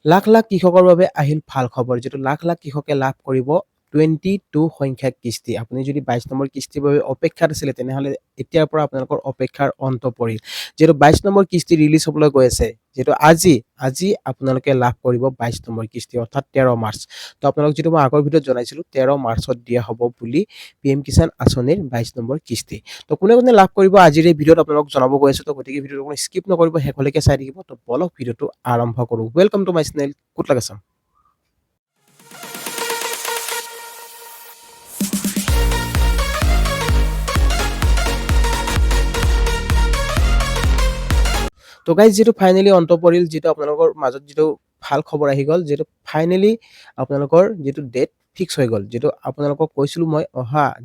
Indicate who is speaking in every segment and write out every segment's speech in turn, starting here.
Speaker 1: লাখ লাখ কৃষকৰ বাবে আহিল ভাল খবৰ, যিটো লাখ লাখ কৃষকে লাভ কৰিব 22 সংখ্যক কিস্তি। আপুনি যদি 22 নম্বৰ কিস্তিৰ বাবে অপেক্ষাত আছিলে তেনেহ'লে এতিয়াৰ পৰা আপোনালোকৰ অপেক্ষাৰ অন্ত পৰিল। যিহেতু 22 নম্বৰ কিস্তি ৰিলিজ হ'বলৈ গৈ আছে, যিহেতু আজি আপোনালোকে লাভ কৰিব 22 নম্বৰ কিস্তি অৰ্থাৎ 13 মাৰ্চ। তো আপোনালোক যিটো মই আগৰ ভিডিঅ'ত জনাইছিলোঁ 13 মাৰ্চত দিয়া হ'ব বুলি PM কিষাণ আঁচনিৰ 22 নম্বৰ কিস্তি। তো কোনে কোনে লাভ কৰিব আজিৰ এই ভিডিঅ'ত আপোনালোক জনাব গৈ আছোঁ। তো গতিকে ভিডিঅ'টো কোনো স্কিপ নকৰিব, শেষলৈকে চাই থাকিব। তো বলক ভিডিঅ'টো আৰম্ভ কৰোঁ। ৱেলকাম টু মাই চেনেল কুট লাগাছাম। তো গাইজ যিটো ফাইনেলি অন্ত পৰিল, যিটো আপোনালোকৰ মাজত যিটো ভাল খবৰ আহি গ'ল, যিটো ফাইনেলি আপোনালোকৰ যিটো ডেট ফিক্স হৈ গ'ল, যিটো আপোনালোকক কৈছিলোঁ মই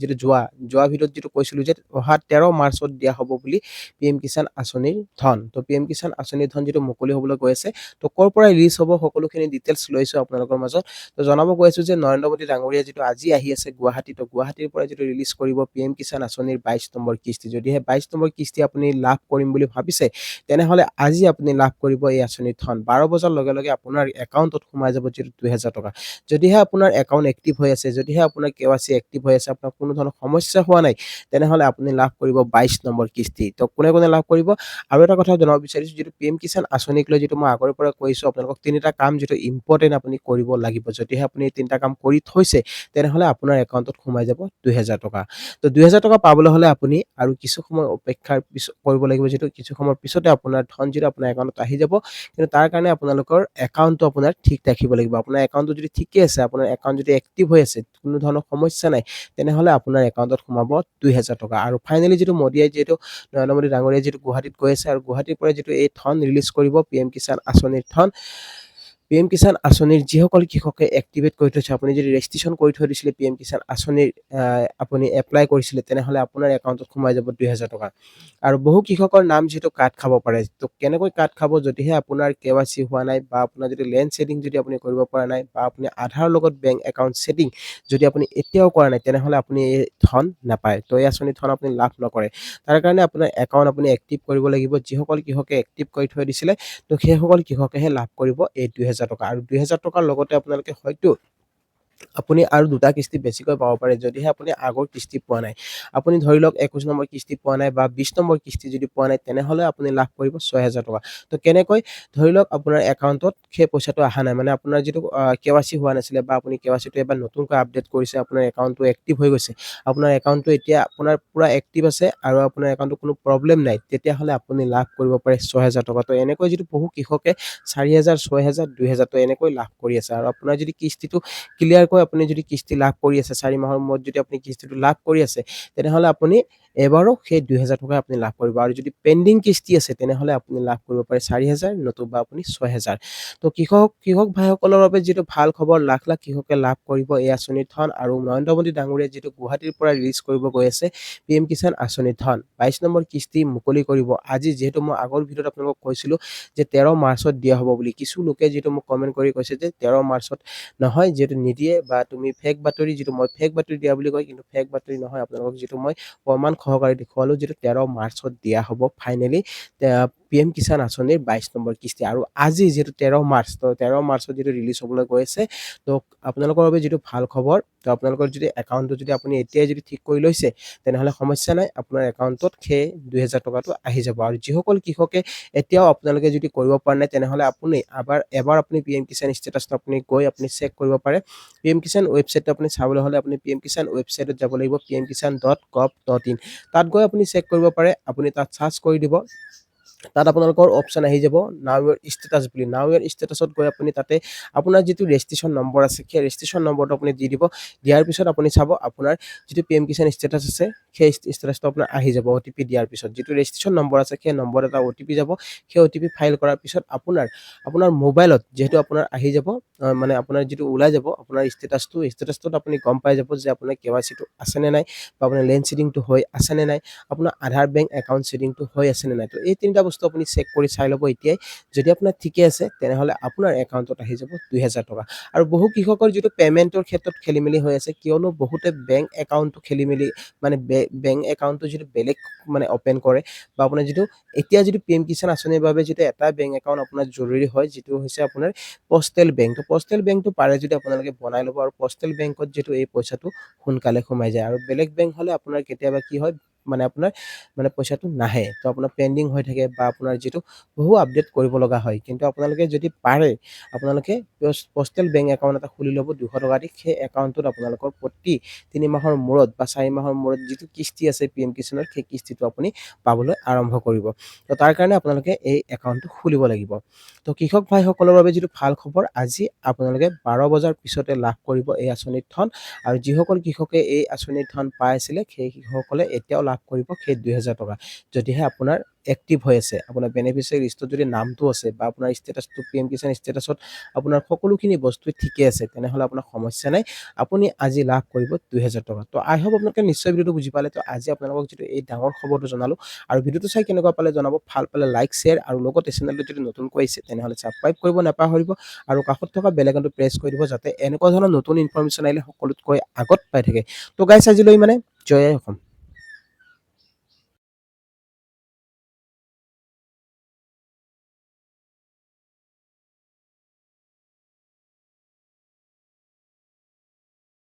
Speaker 1: যিটো যোৱা ভিডিঅ'ত যিটো কৈছিলোঁ যে অহা 13 মাৰ্চত দিয়া হ'ব বুলি PM কিষাণ আঁচনিৰ ধন। তো PM কিষাণ আঁচনিৰ ধন যিটো মুকলি হ'বলৈ গৈ আছে, তো ক'ৰ পৰা ৰিলিজ হ'ব সকলোখিনি ডিটেইলছ লৈছোঁ আপোনালোকৰ মাজত। তো জনাব গৈ আছোঁ যে নৰেন্দ্ৰ মোদী ডাঙৰীয়া যিটো আজি আহি আছে গুৱাহাটী, তো গুৱাহাটীৰ পৰা যিটো ৰিলিজ কৰিব PM কিষাণ আঁচনিৰ 22 নম্বৰ কিস্তি। যদিহে 22 নম্বৰ কিস্তি আপুনি লাভ কৰিম বুলি ভাবিছে তেনেহ'লে আজি আপুনি লাভ কৰিব এই আঁচনিৰ ধন। 12 বজাৰ লগে লগে আপোনাৰ একাউণ্টত সোমাই যাব যিটো 2000 টকা। যদিহে আপোনাৰ একাউণ্ট এক্টিভ হৈ আছে, যদিহে আপোনাৰ KYC এক্টিভ হৈ আছে, আপোনাৰ কোনো ধৰণৰ সমস্যা হোৱা নাই, তেনেহ'লে আপুনি লাভ কৰিব 22 নম্বৰ কিস্তি। তো কোনে কোনে লাভ কৰিব আৰু এটা কথা জনাব বিচাৰিছোঁ, যিটো PM কিষাণ আঁচনিক লৈ যিটো মই আগৰ পৰা কৈছোঁ আপোনালোকক তিনিটা কাম যিটো ইম্পৰ্টেণ্ট আপুনি কৰিব লাগিব। যদিহে আপুনি এই তিনিটা কাম কৰি থৈছে তেনেহ'লে আপোনাৰ একাউণ্টত সোমাই যাব 2000 টকা। তো 2000 টকা পাবলৈ হ'লে আপুনি আৰু কিছু সময় অপেক্ষাৰ পিছত কৰিব লাগিব, যিটো কিছু সময়ৰ পিছতে আপোনাৰ ধন যিটো আপোনাৰ একাউণ্টত আহি যাব। কিন্তু তাৰ কাৰণে আপোনালোকৰ একাউণ্টটো আপোনাৰ ঠিক ৰাখিব লাগিব। আপোনাৰ একাউণ্টটো যদি ঠিকে আছে, আপোনাৰ একাউণ্ট যদি এক্টিভ হৈ আছে, কোনো ধৰণৰ সমস্যা নাই, তেনেহ'লে আপোনাৰ একাউণ্টত সোমাব 2000 টকা। আৰু ফাইনেলি যিটো মোদীয়ে যিহেতু নৰেন্দ্ৰ মোদী ডাঙৰীয়াই যিটো গুৱাহাটীত গৈ আছে আৰু গুৱাহাটীৰ পৰা যিটো এই ধন ৰিলিজ কৰিব PM কিষাণ আঁচনিৰ ধন, PM কিষাণ আঁচনিৰ যিসকল কৃষকে এক্টিভেট কৰি থৈছে, আপুনি যদি ৰেজিষ্ট্ৰেশ্যন কৰি থৈ দিছিলে PM কিষাণ আঁচনিৰ আপুনি এপ্লাই কৰিছিলে, তেনেহ'লে আপোনাৰ একাউণ্টত সোমাই যাব 2000 টকা। আৰু বহু কৃষকৰ নাম যিহেতু কাট খাব পাৰে। তো কেনেকৈ কাট খাব, যদিহে আপোনাৰ KYC হোৱা নাই বা আপোনাৰ যদি লেণ্ড ছেডিং যদি আপুনি কৰিব পৰা নাই বা আপুনি আধাৰৰ লগত বেংক একাউণ্ট ছেটিং যদি আপুনি এতিয়াও কৰা নাই, তেনেহ'লে আপুনি এই ধন নাপায়। তো এই আঁচনিৰ ধন আপুনি লাভ নকৰে। তাৰ কাৰণে আপোনাৰ একাউণ্ট আপুনি এক্টিভ কৰিব লাগিব। যিসকল কৃষকে এক্টিভ কৰি থৈ দিছিলে, তো সেইসকল কৃষকেহে লাভ কৰিব এই 2000 টকা। আৰু 2000 টকাৰ লগতে আপোনালোকে হয়তো আপুনি আৰু দুটা কিস্তি বেছিকৈ পাব পাৰে, যদিহে আপুনি আগৰ কিস্তি পোৱা নাই। আপুনি ধৰি লওক 21 নম্বৰ কিস্তি পোৱা নাই বা 20 নম্বৰ কিস্তি যদি পোৱা নাই, তেনেহ'লে আপুনি লাভ কৰিব 6000 টকা। তো কেনেকৈ, ধৰি লওক আপোনাৰ একাউণ্টত সেই পইচাটো অহা নাই, মানে আপোনাৰ যিটো KYC হোৱা নাছিলে বা আপুনি KYCটো এবাৰ নতুনকৈ আপডেট কৰিছে, আপোনাৰ একাউণ্টটো এক্টিভ হৈ গৈছে, আপোনাৰ একাউণ্টটো এতিয়া আপোনাৰ পুৰা এক্টিভ আছে আৰু আপোনাৰ একাউণ্টত কোনো প্ৰব্লেম নাই, তেতিয়াহ'লে আপুনি লাভ কৰিব পাৰে 6000 টকা। তো এনেকৈ যিটো বহু কৃষকে 4000, 6000, 2000 তো এনেকৈ লাভ কৰি আছে। আৰু আপোনাৰ যদি কিস্তিটো ক্লিয়াৰকৈ আপুনি যদি কিস্তি লাভ কৰি আছে, 4 মাহৰ মূৰত যদি আপুনি কিস্তিটো লাভ কৰি আছে, তেনেহ'লে আপুনি এবাৰো সেই 2000 টকা আপুনি লাভ কৰিব। আৰু যদি পেণ্ডিং কিস্তি আছে, তেনেহ'লে আপুনি লাভ কৰিব পাৰে 4000 নতুবা আপুনি 6000। তো কৃষক ভাইসকলৰ বাবে যিটো ভাল খবৰ, লাখ লাখ কৃষকে লাভ কৰিব এই আঁচনিৰ ধন। আৰু নৰেন্দ্ৰ মোদী ডাঙৰীয়াই যিটো গুৱাহাটীৰ পৰা ৰিলিজ কৰিব গৈ আছে PM কিষাণ আঁচনিৰ ধন, 22 নম্বৰ কিস্তি মুকলি কৰিব আজি। যিহেতু মই আগৰ ভিডিঅ'ত আপোনালোকক কৈছিলোঁ যে 13 মাৰ্চত দিয়া হ'ব বুলি। কিছু লোকে যিটো মোক কমেণ্ট কৰি কৈছে যে 13 মাৰ্চত নহয়, যিহেতু নিদিয়ে বা তুমি ফেক বাতৰি, যিটো মই ফেক বাতৰি দিয়া বুলি কয়, কিন্তু ফেক বাতৰি নহয়, আপোনালোকক যিটো মই প্ৰমাণ সহকাৰে দেখুৱালোঁ, যিটো 13 মাৰ্চত দিয়া হ'ব ফাইনেলি PM কিষাণ আঁচনিৰ 22 নম্বৰ কিস্তি। আৰু আজি যিহেতু 13 মাৰ্চ, তো 13 মাৰ্চত যিটো ৰিলিজ হ'বলৈ গৈ আছে, তো আপোনালোকৰ বাবে যিটো ভাল খবৰ, তো আপোনালোকৰ যদি একাউণ্টটো যদি আপুনি এতিয়াই যদি ঠিক কৰি লৈছে, তেনেহ'লে সমস্যা নাই, আপোনাৰ একাউণ্টত সেই 2000 টকাটো আহি যাব। আৰু যিসকল কৃষকে এতিয়াও আপোনালোকে যদি কৰিব পৰা নাই, তেনেহ'লে আপুনি এবাৰ আপুনি PM কিষাণ ষ্টেটাছটো আপুনি গৈ আপুনি চেক কৰিব পাৰে। PM কিষাণ ৱেবছাইটটো আপুনি চাবলৈ হ'লে আপুনি PM কিষাণ ৱেবছাইটত যাব লাগিব, pmkishan.gov.in। তাত গৈ আপুনি চেক কৰিব পাৰে। আপুনি তাত চাৰ্চ কৰি দিব, তাত আপোনালোকৰ অপশ্যন আহি যাব নাও ইউৰ ষ্টেটাছ বুলি। নাও ইউৰ ষ্টেটাছত গৈ আপুনি তাতে আপোনাৰ যিটো ৰেজিষ্ট্ৰেশ্যন নম্বৰ আছে, সেই ৰেজিষ্ট্ৰেশ্যন নম্বৰটো আপুনি দি দিব। দিয়াৰ পিছত আপুনি চাব আপোনাৰ যিটো PM কিষাণ ষ্টেটাছ আছে, সেই ষ্টেটাছটো আপোনাৰ আহি যাব OTP দিয়াৰ পিছত। যিটো ৰেজিষ্ট্ৰেশ্যন নম্বৰ আছে, সেই নম্বৰত এটা OTP যাব। সেই OTP ফাইল কৰাৰ পিছত আপোনাৰ মোবাইলত যিহেতু আপোনাৰ আহি যাব, মানে আপোনাৰ যিটো ওলাই যাব আপোনাৰ ষ্টেটাছটোত আপুনি গম পাই যাব যে আপোনাৰ KYCটো আছেনে নাই, বা আপোনাৰ লেণ্ড ছেডিংটো হৈ আছেনে নাই, আপোনাৰ আধাৰ বেংক একাউণ্ট ছেডিংটো হৈ আছেনে নাই। তো এই তিনিটা বস্তু আপুনি চেক কৰি চাই ল'ব এতিয়াই। যদি আপোনাৰ ঠিকে আছে, তেনেহ'লে আপোনাৰ একাউণ্টত আহি যাব 2000 টকা। আৰু বহু কৃষকৰ যিটো পে'মেণ্টৰ ক্ষেত্ৰত খেলি মেলি হৈ আছে, কিয়নো বহুতে বেংক একাউণ্টটো খেলি মেলি, মানে বেংক একাউণ্টটো যিটো বেলেগ মানে অপেন কৰে বা আপোনাৰ যিটো এতিয়া যিটো PM কিষাণ আঁচনিৰ বাবে যিটো এটা বেংক একাউণ্ট আপোনাৰ জৰুৰী হয় যিটো হৈছে আপোনাৰ পষ্টেল বেংক। তো পষ্টেল বেংকটো পাৰে যদি আপোনালোকে বনাই ল'ব আৰু পষ্টেল বেংকত যিটো এই পইচাটো সোনকালে সোমাই যায় আৰু বেলেগ বেংক হ'লে আপোনাৰ কেতিয়াবা কি হয় মানে আপোনাৰ মানে পইচাটো নাহে। তো আপোনাৰ পেণ্ডিং হৈ থাকে বা আপোনাৰ যিটো বহু আপডেট কৰিব লগা হয়। কিন্তু আপোনালোকে যদি পাৰে আপোনালোকে পষ্টেল বেংক একাউণ্ট এটা খুলি ল'ব 200 টকা দি। সেই একাউণ্টটোত আপোনালোকৰ প্ৰতি 3 মাহৰ মূৰত বা 4 মাহৰ মূৰত যিটো কিস্তি আছে PM কিষাণৰ সেই কিস্তিটো আপুনি পাবলৈ আৰম্ভ কৰিব। তো তাৰ কাৰণে আপোনালোকে এই একাউণ্টটো খুলিব লাগিব। তো কৃষক ভাইসকলৰ বাবে যিটো ভাল খবৰ আজি আপোনালোকে 12 বজাৰ পিছতে লাভ কৰিব এই আঁচনিৰ ধন আৰু যিসকল কৃষকে এই আঁচনিৰ ধন পাই আছিলে সেই কৃষকসকলে এতিয়াও লাভ কৰিব সেই 2000 টকা যদিহে আপোনাৰ এক্টিভ হৈ আছে আপোনাৰ বেনিফিচিয়াৰী লিষ্টত যদি নামটো আছে বা আপোনাৰ ষ্টেটাছটো PM কিষাণ ষ্টেটাছত আপোনাৰ সকলোখিনি বস্তু ঠিকে আছে তেনেহ'লে আপোনাৰ সমস্যা নাই আপুনি আজি লাভ কৰিব 2000 টকা। তো আই হোপ আপোনালোকে নিশ্চয় ভিডিঅ'টো বুজি পালে। তো আজি আপোনালোকক যিটো এই ডাঙৰ খবৰটো জনালো আৰু ভিডিঅ'টো চাই কেনেকুৱা পালে জনাব। ভাল পালে লাইক শ্বেয়াৰ আৰু লগতে চেনেলটো যদি নতুনকৈ আহিছে তেনেহ'লে ছাবস্ক্ৰাইব কৰিব নাপাহৰিব আৰু কাষত থকা বেল আইকনটো প্ৰেছ কৰি দিব যাতে এনেকুৱা ধৰণৰ নতুন ইনফৰমেশ্যন আহিলে সকলোতকৈ আগত পাই থাকে। তো গাইছ আজিলৈ মানে জয় অসম।